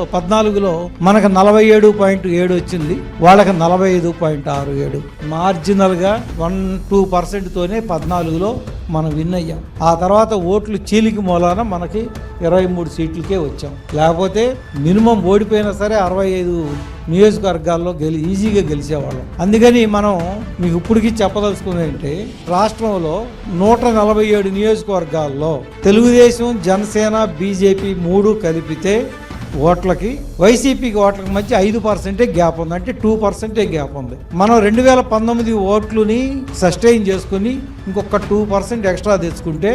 14లో మనకు 47.7 వచ్చింది, వాళ్ళకి 45.67. మార్జినల్ గా 1-2% తోనే 14లో మనం విన్ అయ్యాం. ఆ తర్వాత ఓట్లు చీలికి మూలాన మనకి 23 సీట్లకే వచ్చాం. లేకపోతే మినిమం ఓడిపోయినా సరే 65 నియోజకవర్గాల్లో ఈజీగా గెలిచేవాళ్ళం. అందుకని మనం మీకు ఇప్పటికీ చెప్పదలుచుకున్నది ఏంటంటే, రాష్ట్రంలో 147 నియోజకవర్గాల్లో తెలుగుదేశం, జనసేన, బీజేపీ 3 కలిపితే ఓట్లకి వైసీపీకి ఓట్లకి మధ్య 5% గ్యాప్ ఉంది, అంటే 2% గ్యాప్ ఉంది. మనం 2019 ఓట్లని సస్టైన్ చేసుకుని ఇంకొక 2% ఎక్స్ట్రా తెచ్చుకుంటే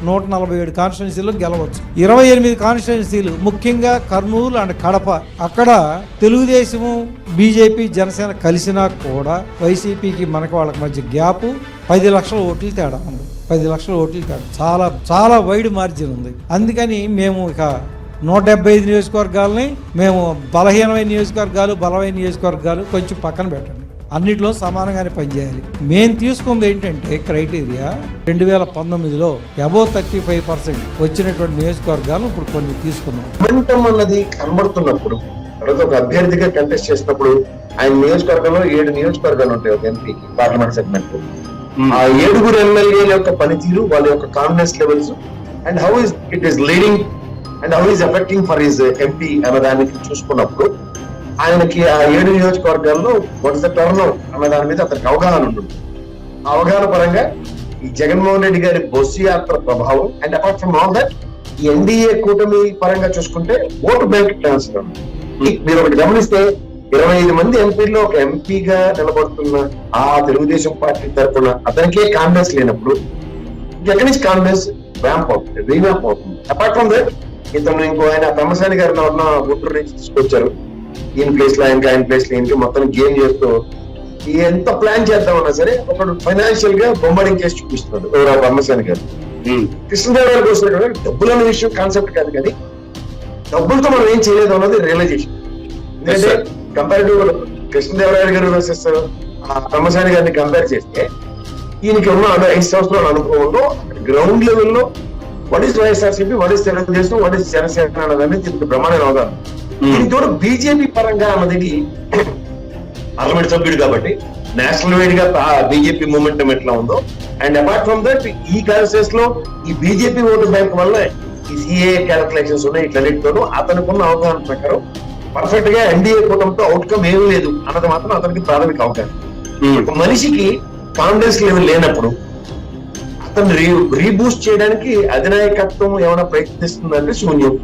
147 కాన్స్టిట్యున్సీలు గెలవచ్చు. 28 కాన్స్టిట్యున్సీలు, ముఖ్యంగా కర్నూలు అండ్ కడప, అక్కడ తెలుగుదేశము, బీజేపీ, జనసేన కలిసినా కూడా వైసీపీకి మనకి వాళ్ళకి మధ్య గ్యాప్ 10 లక్షల ఓట్లు తేడా ఉంది. 10 లక్షల ఓట్లు తేడా, చాలా చాలా వైడ్ మార్జిన్ ఉంది. అందుకని మేము ఇక 175 నియోజకవర్గాలని మేము బలహీనమైన నియోజకవర్గాలు, బలమైన నియోజకవర్గాలు కొంచెం పక్కన పెట్టండి, అన్నిట్లో సమానంగానే పనిచేయాలి. మేము తీసుకుంది ఏంటంటే క్రైటీరియా 2019లో అబోవ్ 35% వచ్చినటువంటి నియోజకవర్గాలు ఇప్పుడు కొన్ని తీసుకున్నాం. మొమెంటం అన్నది కనబడుతున్నప్పుడు, ఒక అభ్యర్థిగా కంటెస్ట్ చేసినప్పుడు ఆయన నియోజకవర్గంలో 7 నియోజకవర్గాలు ఉంటాయి ఒక ఎంపీకి పార్లమెంట్ సెగ్మెంట్. ఆ 7 ఎమ్మెల్యేల యొక్క పనితీరు, వాళ్ళ యొక్క confidence levels and how it is leading and how is affecting for his MP అన్న దానికి చూసుకున్నప్పుడు ఆయనకి ఆ 7 నియోజకవర్గాల్లో వాట్ ఇస్ ద టర్న్ అన్న దాని మీద అతనికి అవగాహన ఉంటుంది. ఆ అవగాహన పరంగా ఈ జగన్మోహన్ రెడ్డి గారి బొస్సు యాత్ర ప్రభావం and apart from all that ఈ ఎన్డీఏ కూటమి పరంగా చూసుకుంటే ఓటు బ్యాంక్ ట్రాన్స్ఫర్. మీరు ఒకటి గమనిస్తే 25 మంది ఎంపీల్లో ఒక ఎంపీగా నిలబడుతున్న ఆ తెలుగుదేశం పార్టీ తరఫున అతనికే కాన్ఫిడెన్స్ లేనప్పుడు ఎక్కడి నుంచి కాన్ఫిడెన్స్ రీవ్యాంప్ అవుతుంది. అపార్ట్ ఫ్రమ్ దట్ ఇతను ఇంకో ఆయన బ్రహ్మసాని గారిని ఉన్న గుంటూరు నుంచి తీసుకొచ్చారు. ఈయన ప్లేస్ లో ఆయనకి, ఆయన ప్లేస్ లో ఈయనకి మొత్తం గేమ్ చేస్తూ ఎంత ప్లాన్ చేద్దామన్నా సరే ఒకడు ఫైనాన్షియల్ గా బొమ్మడింగ్ చేసి చూపిస్తున్నాడు బ్రహ్మసాని గారు. కృష్ణదేవరాయలు కోసం డబ్బులన్న విషయం కాన్సెప్ట్ కాదు, కానీ డబ్బులతో మనం ఏం చేయలేదు అన్నది రియలైజేషన్. ఎందుకంటే కంపారిటివ్ కృష్ణదేవరాయలు గారు వర్సెస్ బ్రహ్మసాని గారిని కంపేర్ చేస్తే ఈయనకి ఉన్న 5 సంవత్సరాల అనుభవంలో గ్రౌండ్ లెవెల్లో what is YSRCP, what is Telugu Desam, what is Janasena అన్నదని దీనికి బ్రహ్మాండ అవగాహన. దీంతో బీజేపీ పరంగా అన్నది పార్లమెంట్ సభ్యుడు కాబట్టి నేషనల్ వైడ్ గా బీజేపీ మూమెంటం ఎట్లా ఉందో, అండ్ అపార్ట్ ఫ్రమ్ దట్ ఈ కాన్స్టిట్యూన్స్ లో ఈ బీజేపీ ఓటు బ్యాంక్ వల్ల ఈ సిఏ క్యాలిక్యులేషన్స్ ఉన్నాయి. ఇట్లన్నిటితోనూ అతనుకున్న అవగాహన ప్రకారం పర్ఫెక్ట్ గా ఎన్డీఏ కూటమితో అవుట్కమ్ ఏమీ లేదు అన్నది మాత్రం అతనికి ప్రాథమిక అవగాహన. ఒక మనిషికి కాన్ఫిడెన్స్ లెవెల్ లేనప్పుడు అతను రీబూస్ట్ చేయడానికి అధినాయకత్వం ఏమైనా ప్రయత్నిస్తుందంటే శూన్యం.